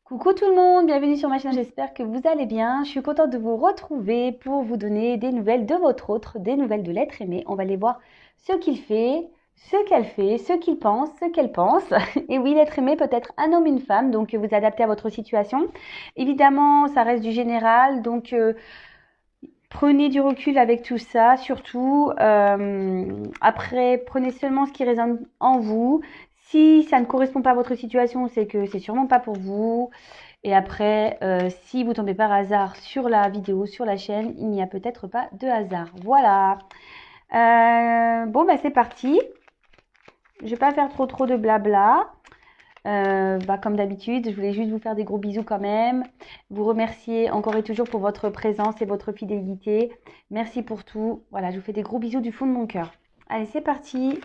Coucou tout le monde, bienvenue sur ma chaîne, j'espère que vous allez bien. Je suis contente de vous retrouver pour vous donner des nouvelles de votre autre, des nouvelles de l'être aimé. On va aller voir ce qu'il fait, ce qu'il pense, ce qu'elle pense. Et oui, l'être aimé peut être un homme, une femme, donc vous adaptez à votre situation. Évidemment, ça reste du général, donc prenez du recul avec tout ça, surtout. Après, prenez seulement ce qui résonne en vous. Si ça ne correspond pas à votre situation, c'est que c'est sûrement pas pour vous. Et après, si vous tombez par hasard sur la vidéo, sur la chaîne, il n'y a peut-être pas de hasard. Voilà. Bon, bah c'est parti. Je vais pas faire trop de blabla. Comme d'habitude, je voulais juste vous faire des gros bisous quand même. Vous remercier encore et toujours pour votre présence et votre fidélité. Merci pour tout. Voilà, je vous fais des gros bisous du fond de mon cœur. Allez, c'est parti.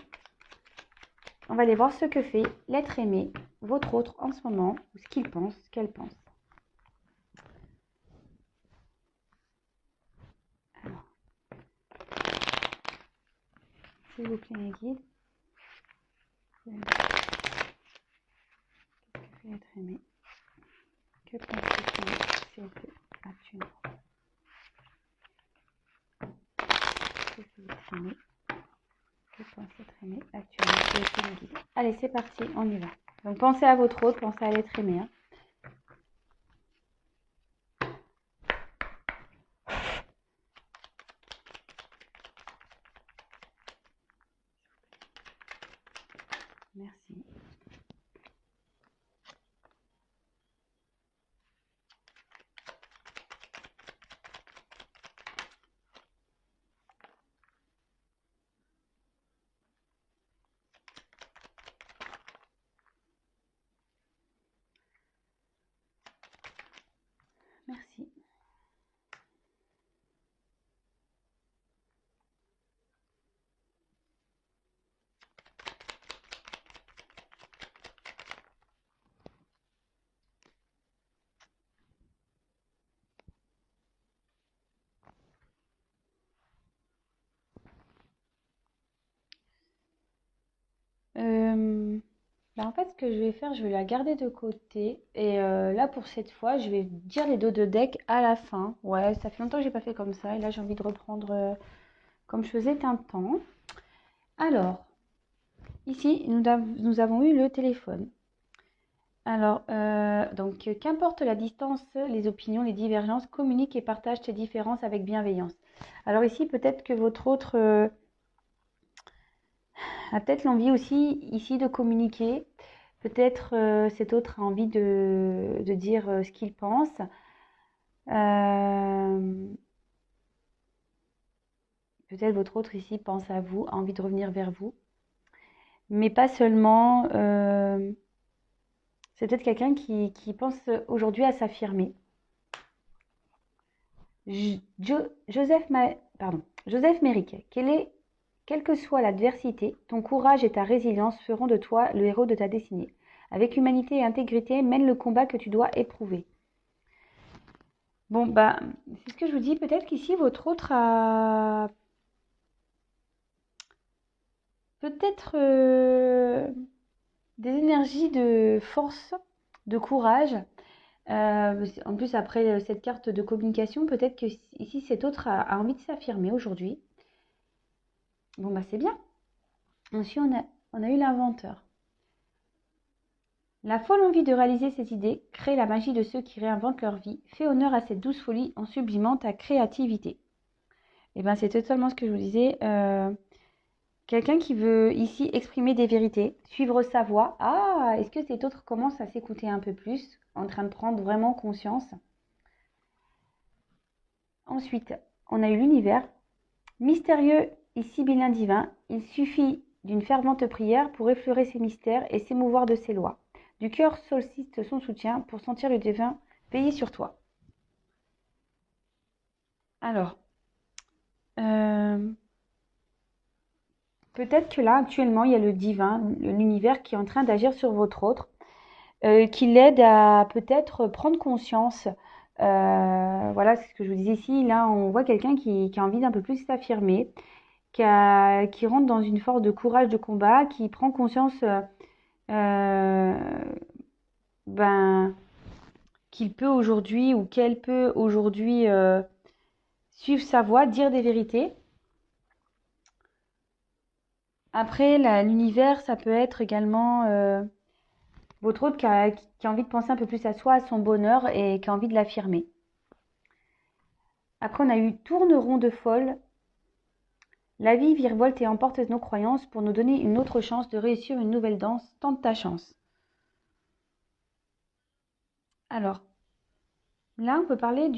On va aller voir ce que fait l'être aimé, votre autre en ce moment, ou ce qu'il pense, ce qu'elle pense. Alors, s'il vous plaît, mes guides. Que fait l'être aimé? Que pense l'être aimé chez eux actuellement? Que fait l'être aimé? Que pense l'être aimé actuellement chez eux, mes guides? Allez, c'est parti, on y va. Donc, pensez à votre autre, pensez à l'être aimé. Hein. Merci. Merci. En fait, ce que je vais faire, je vais la garder de côté. Et là, pour cette fois, je vais dire les dos de deck à la fin. Ouais, ça fait longtemps que j'ai pas fait comme ça. Et là, j'ai envie de reprendre comme je faisais un temps. Alors, ici, nous avons eu le téléphone. Alors, donc, qu'importe la distance, les opinions, les divergences, communique et partage tes différences avec bienveillance. Alors ici, peut-être que votre autre a peut-être l'envie aussi ici de communiquer. Peut-être cet autre a envie de dire ce qu'il pense. Peut-être votre autre ici pense à vous, a envie de revenir vers vous. Mais pas seulement. C'est peut-être quelqu'un qui pense aujourd'hui à s'affirmer. Joseph Méric, quelle que soit l'adversité, ton courage et ta résilience feront de toi le héros de ta destinée. Avec humanité et intégrité, mène le combat que tu dois éprouver. Bon, bah, c'est ce que je vous dis. Peut-être qu'ici, votre autre a peut-être des énergies de force, de courage. En plus, après cette carte de communication, peut-être que ici, cet autre a envie de s'affirmer aujourd'hui. Bon, bah, c'est bien. Ensuite, on a eu l'inventeur. La folle envie de réaliser ses idées crée la magie de ceux qui réinventent leur vie. Fais honneur à cette douce folie en sublimant ta créativité. Et bien, c'est totalement ce que je vous disais. Quelqu'un qui veut ici exprimer des vérités, suivre sa voix. Ah, est-ce que cet autre commence à s'écouter un peu plus, en train de prendre vraiment conscience? Ensuite, on a eu l'univers. Mystérieux et sibyllin divin, il suffit d'une fervente prière pour effleurer ses mystères et s'émouvoir de ses lois. Du cœur sollicite son soutien pour sentir le divin veiller sur toi. Alors, peut-être que là, actuellement, il y a le divin, l'univers qui est en train d'agir sur votre autre, qui l'aide à peut-être prendre conscience. Voilà, c'est ce que je vous disais ici. Là, on voit quelqu'un qui a envie d'un peu plus s'affirmer, qui rentre dans une force de courage de combat, qui prend conscience ben, qu'il peut aujourd'hui ou qu'elle peut aujourd'hui suivre sa voie, dire des vérités. Après, l'univers, ça peut être également votre autre qui a envie de penser un peu plus à soi, à son bonheur et qui a envie de l'affirmer. Après, on a eu tourneron de folle. La vie virevolte et emporte nos croyances pour nous donner une autre chance de réussir une nouvelle danse. Tente ta chance. Alors, là, on peut parler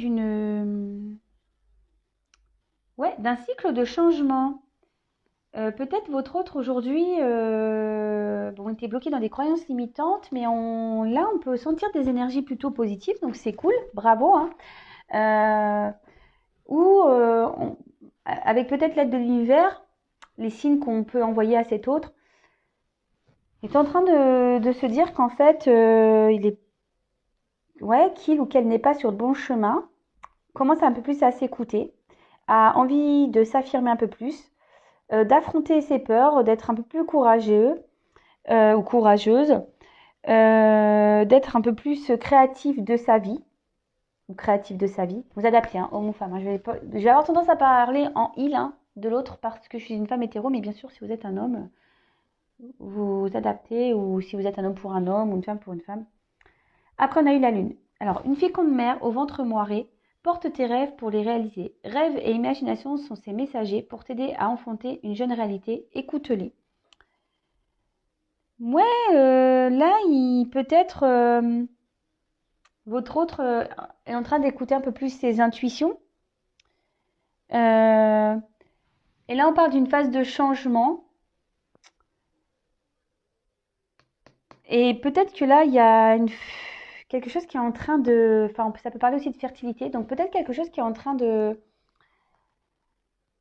d'un cycle de changement. Peut-être votre autre aujourd'hui était bloqué dans des croyances limitantes, mais là, on peut sentir des énergies plutôt positives, donc c'est cool, bravo. Hein. Avec peut-être l'aide de l'univers, les signes qu'on peut envoyer à cet autre, est en train de se dire qu'en fait, qu'il ou qu'elle n'est pas sur le bon chemin, commence un peu plus à s'écouter, a envie de s'affirmer un peu plus, d'affronter ses peurs, d'être un peu plus courageux ou courageuse, d'être un peu plus créatif de sa vie, ou créatif de sa vie. Vous adaptez, hein, homme ou femme. Hein. Je vais avoir tendance à parler en il de l'autre parce que je suis une femme hétéro, mais bien sûr, si vous êtes un homme, vous adaptez, ou si vous êtes un homme pour un homme ou une femme pour une femme. Après, on a eu la lune. Alors, une féconde mère au ventre moiré, porte tes rêves pour les réaliser. Rêves et imagination sont ses messagers pour t'aider à enfanter une jeune réalité. Écoute-les. Là, peut-être votre autre est en train d'écouter un peu plus ses intuitions. Et là, on parle d'une phase de changement. Et peut-être que là, il y a quelque chose qui est en train de... Enfin, ça peut parler aussi de fertilité. Donc, peut-être quelque chose qui est en train de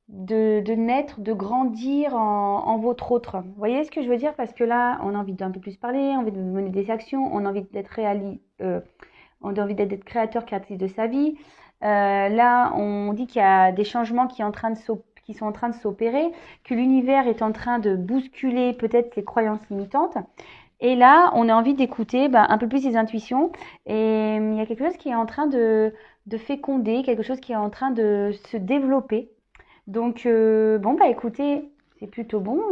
naître, de grandir en votre autre. Vous voyez ce que je veux dire? Parce que là, on a envie d'un peu plus parler, on a envie de mener des actions, on a envie d'être on a envie d'être créateur, créatrice de sa vie. Là, on dit qu'il y a des changements qui sont en train de s'opérer, que l'univers est en train de bousculer peut-être les croyances limitantes. Et là, on a envie d'écouter un peu plus ses intuitions. Et il y a quelque chose qui est en train de féconder, quelque chose qui est en train de se développer. Donc, écoutez, c'est plutôt bon.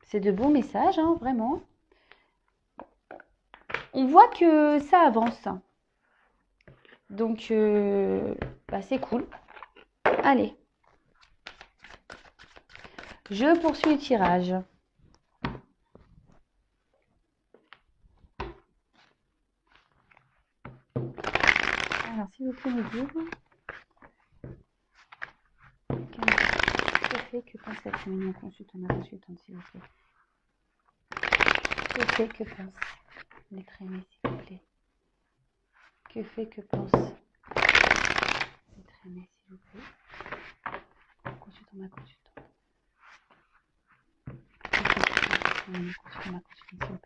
C'est de bons messages, hein, vraiment. On voit que ça avance. Donc, c'est cool. Allez. Je poursuis le tirage. Alors, s'il vous plaît, me dire. Que fait que pense cette réunion consultante, s'il vous plaît? Que fait que pense l'être aimé, s'il vous plaît? Que fait que pense l'être aimé, s'il vous plaît? Consultant ma consultante. Consultant ma consultante, s'il vous plaît.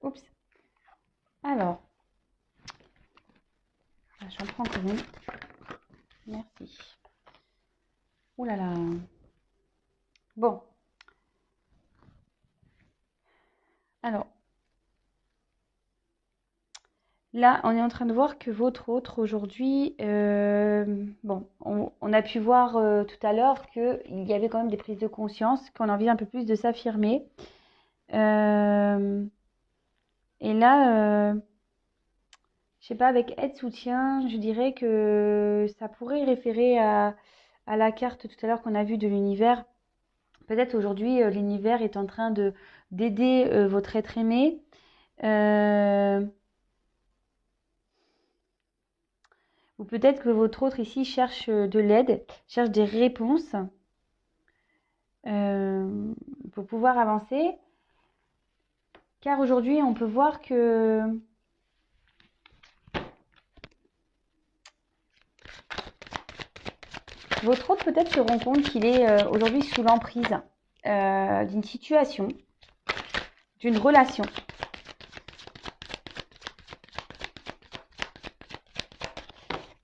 Oups. Alors, j'en prends encore une. Merci. Ouh là là. Bon. Alors, là, on est en train de voir que votre autre aujourd'hui, on a pu voir tout à l'heure qu'il y avait quand même des prises de conscience, qu'on a envie un peu plus de s'affirmer. Et là, je sais pas, avec aide, soutien, je dirais que ça pourrait référer à la carte tout à l'heure qu'on a vue de l'univers. Peut-être aujourd'hui, l'univers est en train d'aider votre être aimé. Ou peut-être que votre autre ici cherche de l'aide, cherche des réponses pour pouvoir avancer. Car aujourd'hui, on peut voir que votre autre peut-être se rend compte qu'il est aujourd'hui sous l'emprise d'une situation, d'une relation.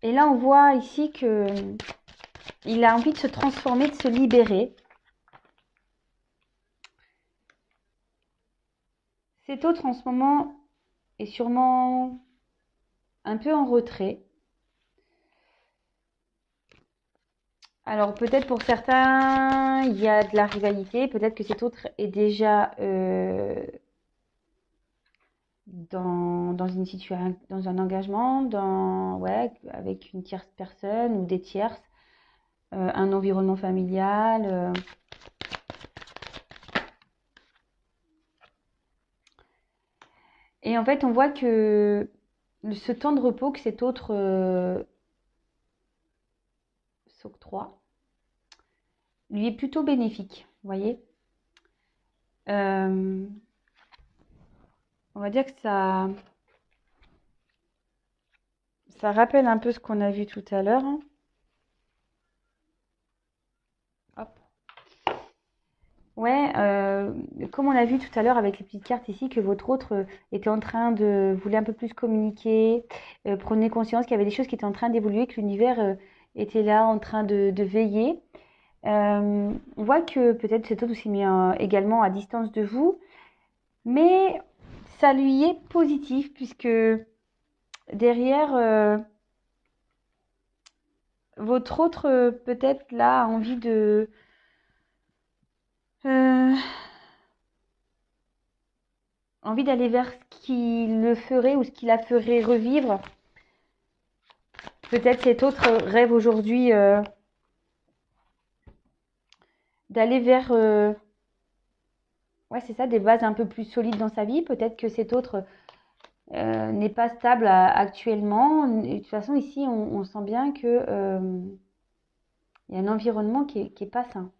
Et là, on voit ici que il a envie de se transformer, de se libérer. Cet autre, en ce moment, est sûrement un peu en retrait. Alors, peut-être pour certains, il y a de la rivalité. Peut-être que cet autre est déjà dans une situation, dans un engagement, ouais, avec une tierce personne ou des tierces, un environnement familial. Et en fait, on voit que ce temps de repos que cet autre s'octroie lui est plutôt bénéfique, vous voyez. On va dire que ça rappelle un peu ce qu'on a vu tout à l'heure. Hop. Ouais, comme on a vu tout à l'heure avec les petites cartes ici, que votre autre était en train voulait un peu plus communiquer, prenez conscience qu'il y avait des choses qui étaient en train d'évoluer, que l'univers était là en train de veiller. On voit que peut-être cet autre s'est mis également à distance de vous, mais ça lui est positif puisque derrière, votre autre peut-être là a envie euh, envie d'aller vers ce qui le ferait ou ce qui la ferait revivre. Peut-être cet autre rêve aujourd'hui d'aller vers ouais, c'est ça, des bases un peu plus solides dans sa vie. Peut-être que cet autre n'est pas stable actuellement. Et de toute façon, ici, on sent bien que il y a un environnement qui est pas sain.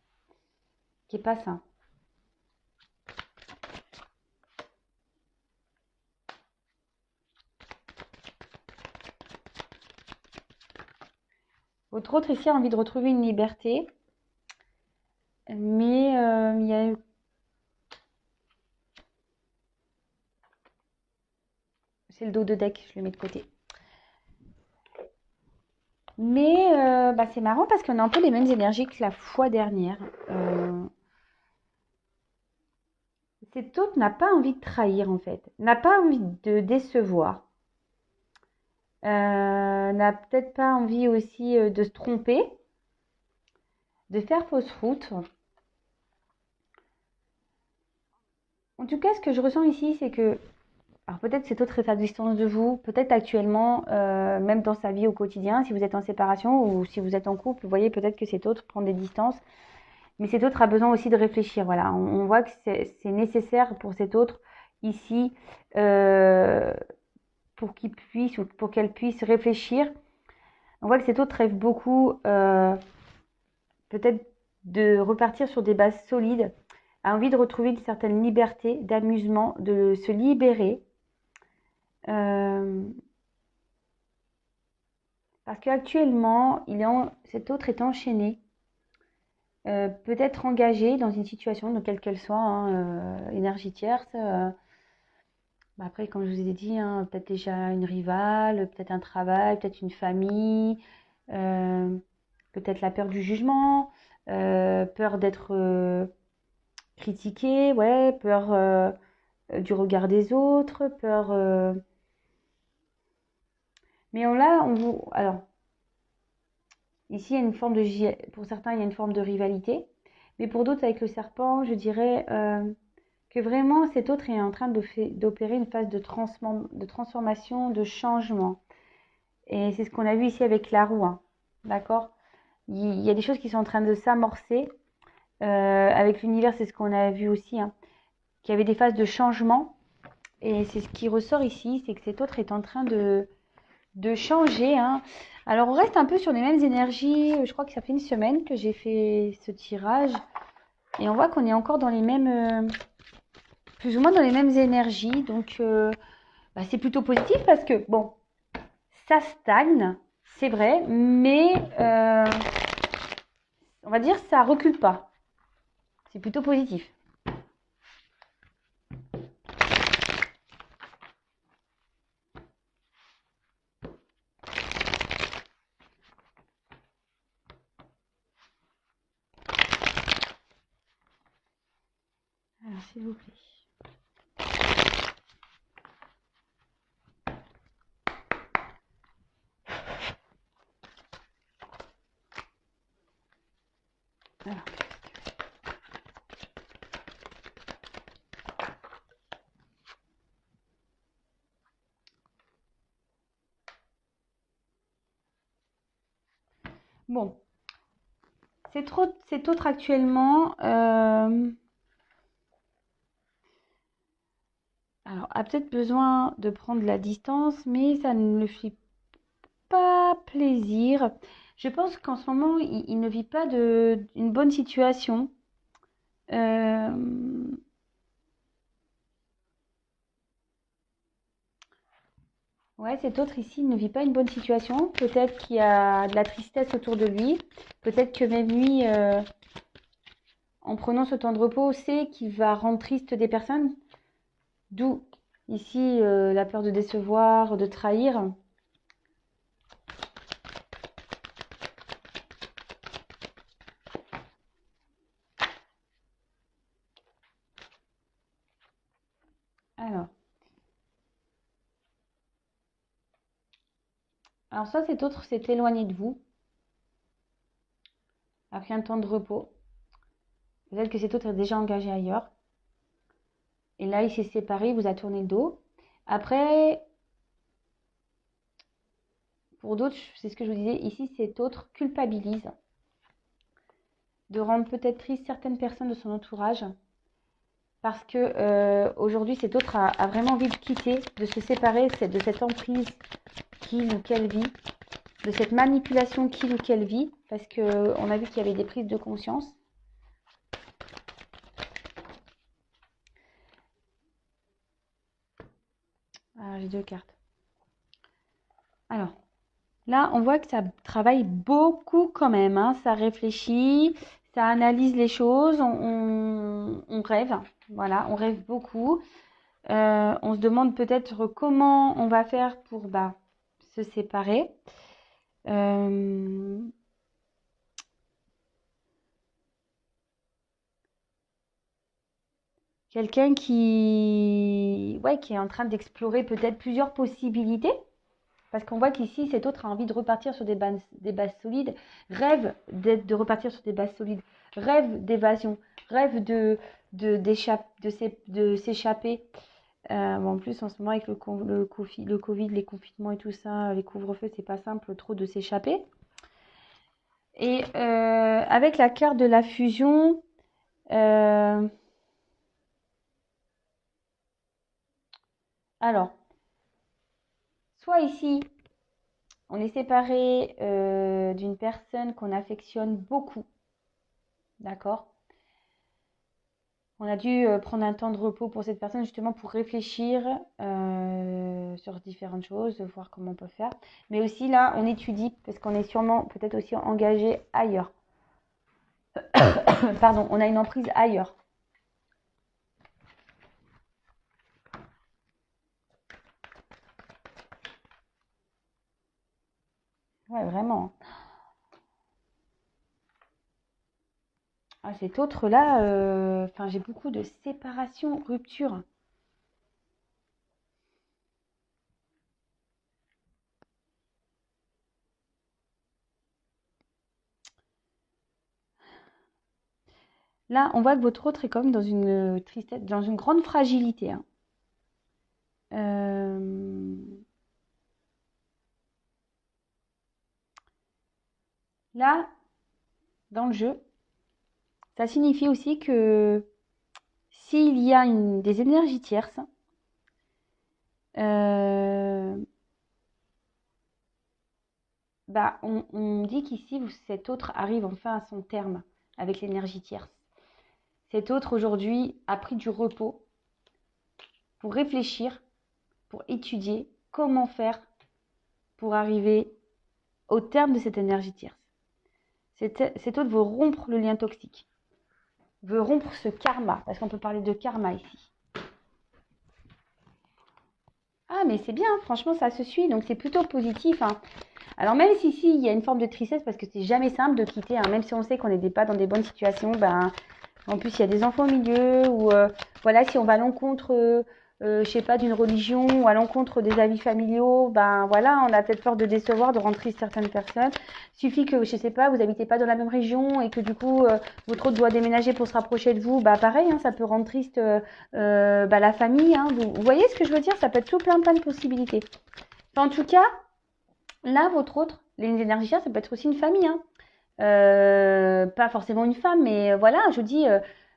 Qui est pas sain. Votre autre ici a envie de retrouver une liberté. Mais il y a c'est le dos de deck, je le mets de côté. Mais bah, c'est marrant parce qu'on a un peu les mêmes énergies que la fois dernière. Cet autre n'a pas envie de trahir en fait, n'a pas envie de décevoir, n'a peut-être pas envie aussi de se tromper, de faire fausse route. En tout cas, ce que je ressens ici, c'est que, alors peut-être cet autre est à distance de vous, peut-être actuellement, même dans sa vie au quotidien, si vous êtes en séparation ou si vous êtes en couple, vous voyez peut-être que cet autre prend des distances. Mais cet autre a besoin aussi de réfléchir. Voilà, on voit que c'est nécessaire pour cet autre ici pour qu'il puisse ou pour qu'elle puisse réfléchir. On voit que cet autre rêve beaucoup peut-être de repartir sur des bases solides, a envie de retrouver une certaine liberté, d'amusement, de se libérer. Parce qu'actuellement, cet autre est enchaîné. Peut-être engagé dans une situation, donc quelle qu'elle soit, hein, énergie tierce. Bah après, comme je vous ai dit, hein, peut-être déjà une rivale, peut-être un travail, peut-être une famille, peut-être la peur du jugement, peur d'être critiqué, ouais, peur du regard des autres, peur. Mais alors, ici, il y a une forme pour certains, il y a une forme de rivalité, mais pour d'autres, avec le serpent, je dirais que vraiment cet autre est en train d'opérer une phase de transformation, de changement. Et c'est ce qu'on a vu ici avec la roue, hein. D'accord? Il y a des choses qui sont en train de s'amorcer. Avec l'univers, c'est ce qu'on a vu aussi, hein, qu'il y avait des phases de changement. Et c'est ce qui ressort ici, c'est que cet autre est en train de changer, hein. Alors, on reste un peu sur les mêmes énergies. Je crois que ça fait une semaine que j'ai fait ce tirage. Et on voit qu'on est encore dans les mêmes... plus ou moins dans les mêmes énergies. Donc, bah, c'est plutôt positif parce que, bon, ça stagne, c'est vrai, mais on va dire ça recule pas. C'est plutôt positif. s'il vous plaît. Alors. Bon, cet autre actuellement, alors a peut-être besoin de prendre la distance, mais ça ne le fait pas plaisir. Je pense qu'en ce moment, il ne vit pas une bonne situation. Ouais, cet autre ici il ne vit pas une bonne situation. Peut-être qu'il y a de la tristesse autour de lui. Peut-être que même lui, en prenant ce temps de repos, sait qu'il va rendre triste des personnes. D'où ici la peur de décevoir, de trahir. Alors soit cet autre s'est éloigné de vous après un temps de repos. Peut-être que cet autre est déjà engagé ailleurs. Et là, il s'est séparé, il vous a tourné le dos. Après, pour d'autres, c'est ce que je vous disais, ici, cet autre culpabilise de rendre peut-être triste certaines personnes de son entourage. Parce que aujourd'hui, cet autre a vraiment envie de quitter, de se séparer de cette emprise qu'il ou qu'elle vit, de cette manipulation qu'il ou qu'elle vit, parce qu'on a vu qu'il y avait des prises de conscience. Ah, j'ai deux cartes. Alors, là, on voit que ça travaille beaucoup quand même, hein. Ça réfléchit, ça analyse les choses, on rêve, voilà, on rêve beaucoup. On se demande peut-être comment on va faire pour se séparer. Quelqu'un qui est en train d'explorer peut-être plusieurs possibilités. Parce qu'on voit qu'ici, cet autre a envie de repartir sur des bases solides, rêve de repartir sur des bases solides, rêve d'évasion, rêve de s'échapper. En plus, en ce moment, avec le Covid, les confinements et tout ça, les couvre-feux, c'est pas simple trop de s'échapper. Et avec la carte de la fusion, alors, soit ici, on est séparé d'une personne qu'on affectionne beaucoup, d'accord? On a dû prendre un temps de repos pour cette personne justement pour réfléchir sur différentes choses, voir comment on peut faire. Mais aussi là, on étudie parce qu'on est sûrement peut-être aussi engagé ailleurs. Pardon, on a une emprise ailleurs. Ouais, vraiment. Ah, cet autre-là, j'ai beaucoup de séparation, rupture. Là, on voit que votre autre est quand même dans une tristesse, dans une grande fragilité, hein. Là, dans le jeu, ça signifie aussi que s'il y a des énergies tierces, on dit qu'ici, cet autre arrive enfin à son terme avec l'énergie tierce. Cet autre, aujourd'hui, a pris du repos pour réfléchir, pour étudier comment faire pour arriver au terme de cette énergie tierce. Cet autre veut rompre le lien toxique, veut rompre ce karma, parce qu'on peut parler de karma ici. Ah, mais c'est bien, franchement, ça se suit, donc c'est plutôt positif, hein. Alors même si ici, il y a une forme de tristesse, parce que c'est jamais simple de quitter, hein, même si on sait qu'on n'est pas dans des bonnes situations, En plus, il y a des enfants au milieu, ou voilà, si on va à l'encontre, je sais pas, d'une religion, ou à l'encontre des avis familiaux, ben voilà, on a peut-être peur de décevoir, de rendre triste certaines personnes. Suffit que, je sais pas, vous habitez pas dans la même région et que du coup, votre hôte doit déménager pour se rapprocher de vous, bah pareil, hein, ça peut rendre triste bah, la famille. Hein. Vous voyez ce que je veux dire? Ça peut être tout plein de possibilités. Enfin, en tout cas, là, votre autre, les énergiciens, ça peut être aussi une famille. Hein. Pas forcément une femme, mais voilà, je vous dis,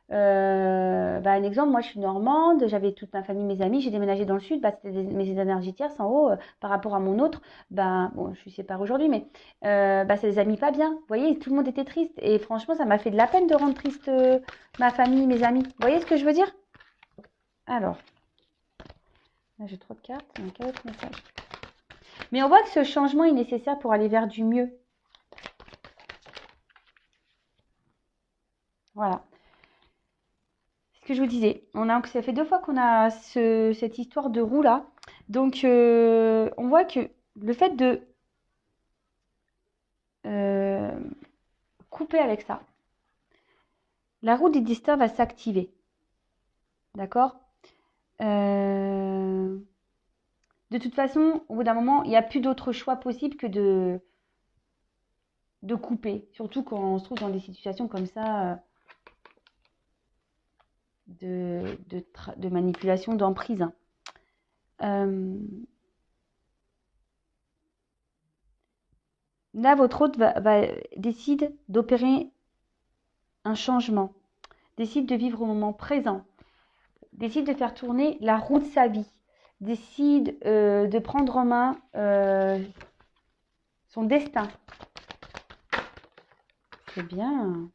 bah, un exemple, moi je suis normande, j'avais toute ma famille, mes amis, j'ai déménagé dans le sud, bah, c'était mes énergies tierces en haut, par rapport à mon autre, bah, bon, je suis séparée aujourd'hui, mais bah, ça les a mis pas bien. Vous voyez, tout le monde était triste, et franchement, ça m'a fait de la peine de rendre triste ma famille, mes amis. Vous voyez ce que je veux dire? Alors, là j'ai trop de cartes, donc quel autre message? Mais on voit que ce changement est nécessaire pour aller vers du mieux. Voilà. Ce que je vous disais, ça fait 2 fois qu'on a cette histoire de roue là. Donc, on voit que le fait de euh, couper avec ça, la roue des destins va s'activer. D'accord? De toute façon, au bout d'un moment, il n'y a plus d'autre choix possible que de couper. Surtout quand on se trouve dans des situations comme ça de manipulation, d'emprise. Euh, Là, votre hôte décide d'opérer un changement, décide de vivre au moment présent, décide de faire tourner la roue de sa vie, décide de prendre en main son destin. C'est bien.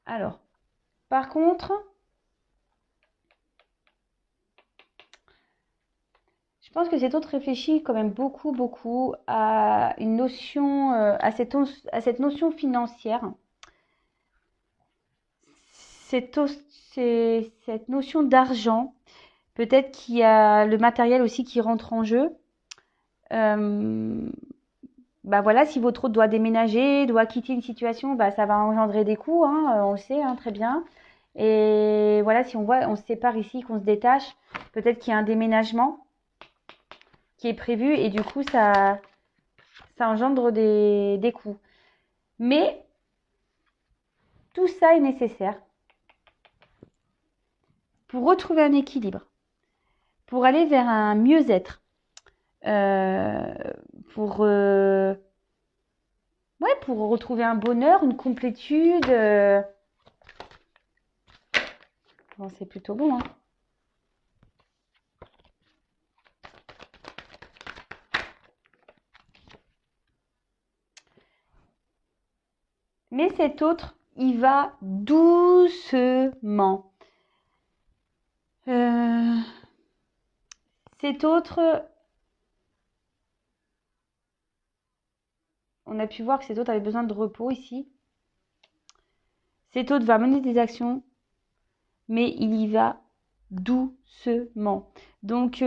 Alors, par contre, je pense que cet autre réfléchit quand même beaucoup à une notion, à cette notion financière. Cette, cette notion d'argent, peut-être qu'il y a le matériel aussi qui rentre en jeu. Bah voilà, si votre hôte doit déménager, doit quitter une situation, bah ça va engendrer des coûts, hein, on le sait hein, très bien. Et voilà, si on voit, on se sépare ici, qu'on se détache, peut-être qu'il y a un déménagement qui est prévu et du coup ça engendre des coûts. Mais tout ça est nécessaire pour retrouver un équilibre, pour aller vers un mieux-être, euh, pour ouais, pour retrouver un bonheur, une complétude. Bon, c'est plutôt bon, hein. Mais cet autre, il va doucement. Cet autre, on a pu voir que cet autre avait besoin de repos ici. Cet autre va mener des actions, mais il y va doucement. Donc,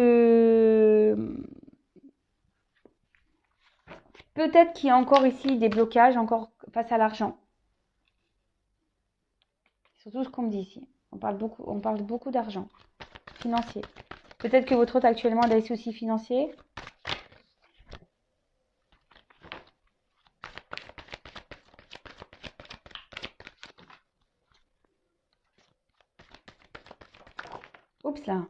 peut-être qu'il y a encore ici des blocages, encore face à l'argent. C'est surtout ce qu'on me dit ici. On parle beaucoup d'argent financier. Peut-être que votre hôte actuellement a des soucis financiers. Oups là.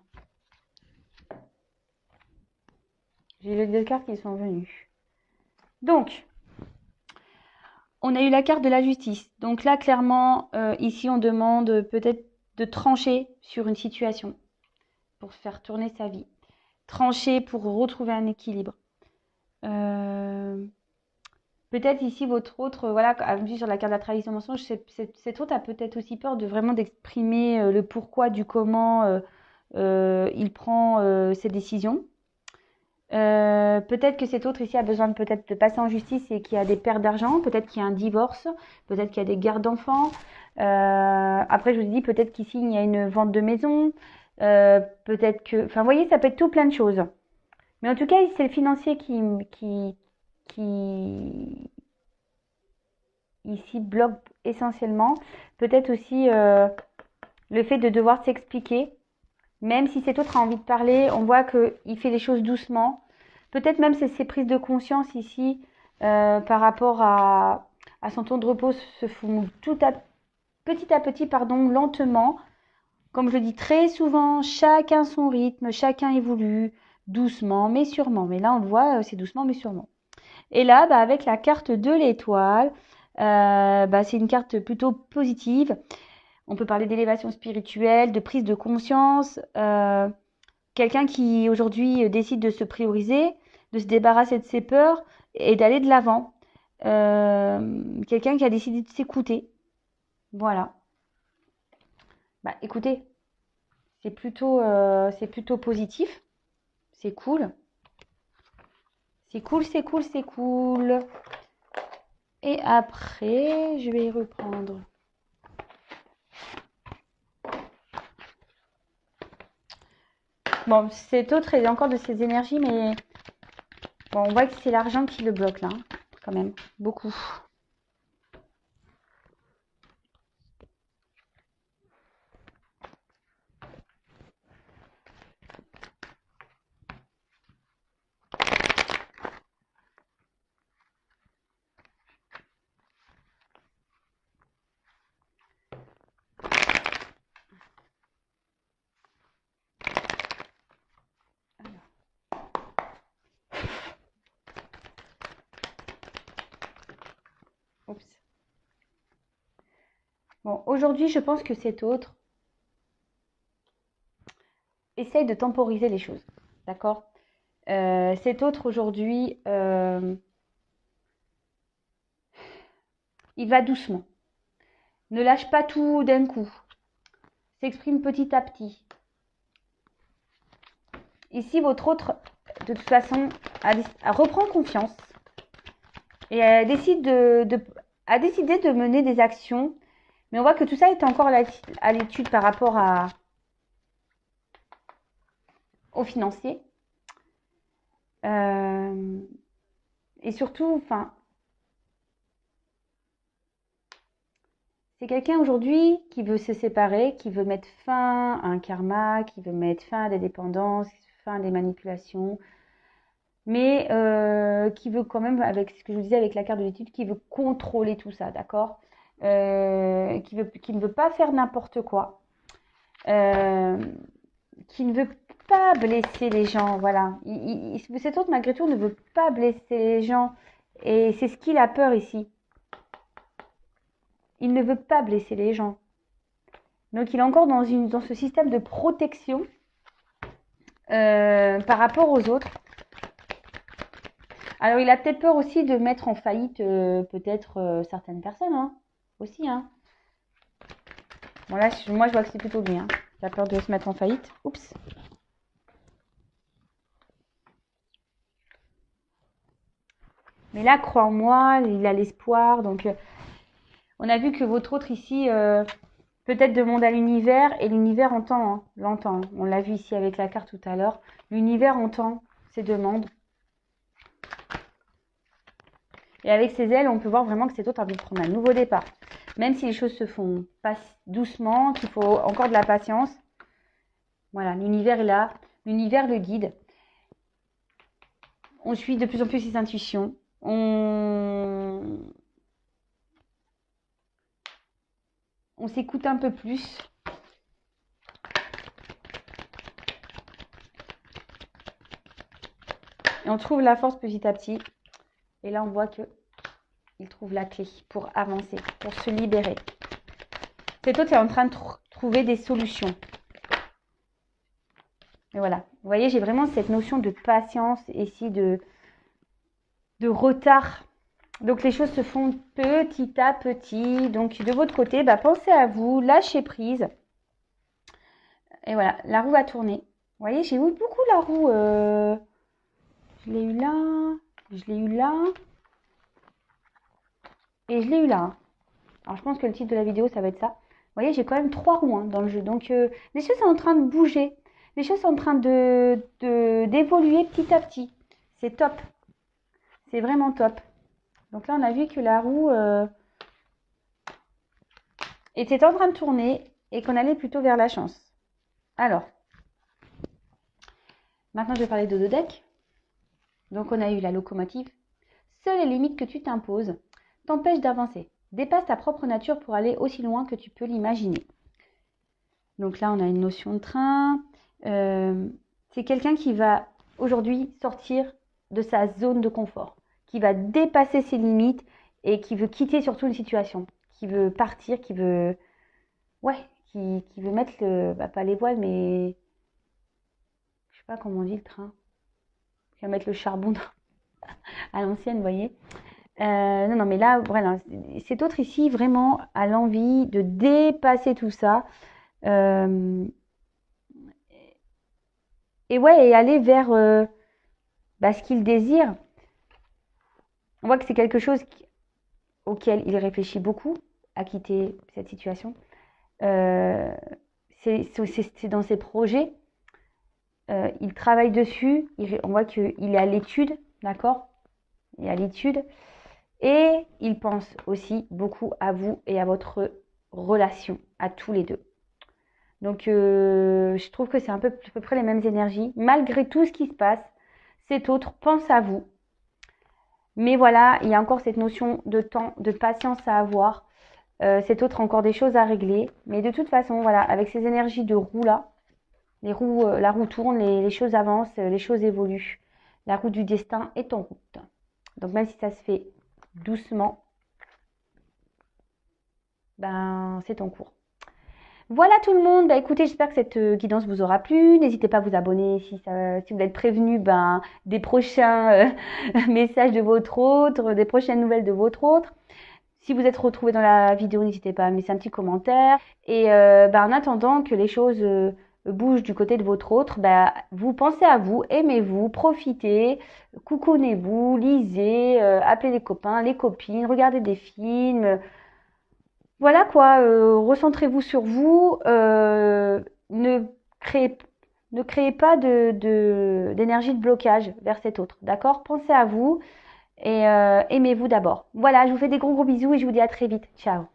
J'ai les 2 cartes qui sont venues. Donc, on a eu la carte de la justice. Donc là, clairement, ici, on demande peut-être de trancher sur une situation pour faire tourner sa vie. Trancher pour retrouver un équilibre. Peut-être ici, votre autre, voilà, sur la carte de la trahison mensonge, cet autre a peut-être aussi peur de vraiment d'exprimer le pourquoi du comment il prend ses décisions. Peut-être que cet autre ici a besoin peut-être de passer en justice et qu'il y a des pertes d'argent, peut-être qu'il y a un divorce, peut-être qu'il y a des gardes d'enfants. Après, je vous dis peut-être qu'ici il y a une vente de maison, peut-être que, enfin, vous voyez, ça peut être tout plein de choses. Mais en tout cas, c'est le financier qui ici bloque essentiellement. Peut-être aussi le fait de devoir s'expliquer. Même si cet autre a envie de parler, on voit qu'il fait les choses doucement. Peut-être même ses prises de conscience ici par rapport à son temps de repos se font petit à petit, pardon, lentement. Comme je le dis très souvent, chacun son rythme, chacun évolue doucement mais sûrement. Mais là, on le voit, c'est doucement mais sûrement. Et là, avec la carte de l'étoile, c'est une carte plutôt positive. On peut parler d'élévation spirituelle, de prise de conscience. Quelqu'un qui aujourd'hui décide de se prioriser, de se débarrasser de ses peurs et d'aller de l'avant. Quelqu'un qui a décidé de s'écouter. Voilà. Écoutez, c'est plutôt positif. C'est cool. C'est cool, c'est cool, c'est cool. Et après, je vais y reprendre. Bon, cet autre est encore de ses énergies, mais bon, on voit que c'est l'argent qui le bloque là, quand même, beaucoup. Oups. Bon, aujourd'hui, je pense que cet autre essaye de temporiser les choses, d'accord? Cet autre aujourd'hui, il va doucement. Ne lâche pas tout d'un coup. S'exprime petit à petit. Ici, votre autre, de toute façon, reprend confiance et a décidé de mener des actions. Mais on voit que tout ça est encore à l'étude par rapport aux financiers. Et surtout, c'est quelqu'un aujourd'hui qui veut se séparer, qui veut mettre fin à un karma, qui veut mettre fin à des dépendances, fin à des manipulations, mais qui veut quand même, avec ce que je vous disais avec la carte de l'étude, qui veut contrôler tout ça, d'accord? Qui ne veut pas faire n'importe quoi, qui ne veut pas blesser les gens, voilà. Cet autre, malgré tout, ne veut pas blesser les gens, et c'est ce qu'il a peur ici. Il ne veut pas blesser les gens. Donc, il est encore dans ce système de protection par rapport aux autres. Alors, il a peut-être peur aussi de mettre en faillite peut-être certaines personnes, hein, aussi. Hein. Bon, là, moi, je vois que c'est plutôt lui. Hein. Il a peur de se mettre en faillite. Oups. Mais là, crois en moi, il a l'espoir. Donc, on a vu que votre autre ici, peut-être demande à l'univers, et l'univers entend, hein, l'entend. On l'a vu ici avec la carte tout à l'heure. L'univers entend ses demandes. Et avec ses ailes, on peut voir vraiment que cet autre a envie de prendre un nouveau départ. Même si les choses se font pas doucement, qu'il faut encore de la patience. Voilà, l'univers est là. L'univers le guide. On suit de plus en plus ses intuitions. On s'écoute un peu plus. Et on trouve la force petit à petit. Et là, on voit que il trouve la clé pour avancer, pour se libérer. Cet autre est en train de trouver des solutions. Et voilà. Vous voyez, j'ai vraiment cette notion de patience ici, de retard. Donc, les choses se font petit à petit. Donc, de votre côté, pensez à vous, lâchez prise. Et voilà, la roue va tourner. Vous voyez, j'ai eu beaucoup la roue. Je l'ai eu là, je l'ai eu là. Et je l'ai eu là. Alors, je pense que le titre de la vidéo, ça va être ça. Vous voyez, j'ai quand même 3 roues hein, dans le jeu. Donc, les choses sont en train de bouger. Les choses sont en train d'évoluer petit à petit. C'est top. C'est vraiment top. Donc là, on a vu que la roue, était en train de tourner et qu'on allait plutôt vers la chance. Alors, maintenant je vais parler de deux decks. Donc on a eu la locomotive. Seules les limites que tu t'imposes t'empêchent d'avancer. Dépasse ta propre nature pour aller aussi loin que tu peux l'imaginer. Donc là, on a une notion de train. C'est quelqu'un qui va aujourd'hui sortir de sa zone de confort, qui va dépasser ses limites et qui veut quitter surtout une situation, qui veut partir, qui veut, ouais, qui veut mettre pas les voiles, mais je sais pas comment on dit le train, qui va mettre le charbon à l'ancienne, vous voyez. Non, mais là, voilà, cet autre ici vraiment a l'envie de dépasser tout ça. Et ouais, et aller vers ce qu'il désire. On voit que c'est quelque chose auquel il réfléchit beaucoup, à quitter cette situation. C'est dans ses projets. Il travaille dessus. On voit qu'il est à l'étude, d'accord? Il est à l'étude. Et il pense aussi beaucoup à vous et à votre relation, à tous les deux. Donc, je trouve que c'est à peu près les mêmes énergies. Malgré tout ce qui se passe, cet autre pense à vous. Mais voilà, il y a encore cette notion de temps, de patience à avoir. Cet autre a encore des choses à régler. Mais de toute façon, voilà, avec ces énergies de roue là, la roue tourne, les choses avancent, les choses évoluent. La roue du destin est en route. Donc même si ça se fait doucement, c'est en cours. Voilà tout le monde. Écoutez, j'espère que cette guidance vous aura plu. N'hésitez pas à vous abonner si vous voulez être prévenu des prochains messages de votre autre, des prochaines nouvelles de votre autre. Si vous êtes retrouvé dans la vidéo, n'hésitez pas à me laisser un petit commentaire. Et en attendant que les choses bougent du côté de votre autre, vous pensez à vous, aimez-vous, profitez, coucounez-vous, lisez, appelez les copains, les copines, regardez des films. Voilà quoi, recentrez-vous sur vous, ne créez pas d'énergie de blocage vers cet autre, d'accord? Pensez à vous et aimez-vous d'abord. Voilà, je vous fais des gros bisous et je vous dis à très vite. Ciao.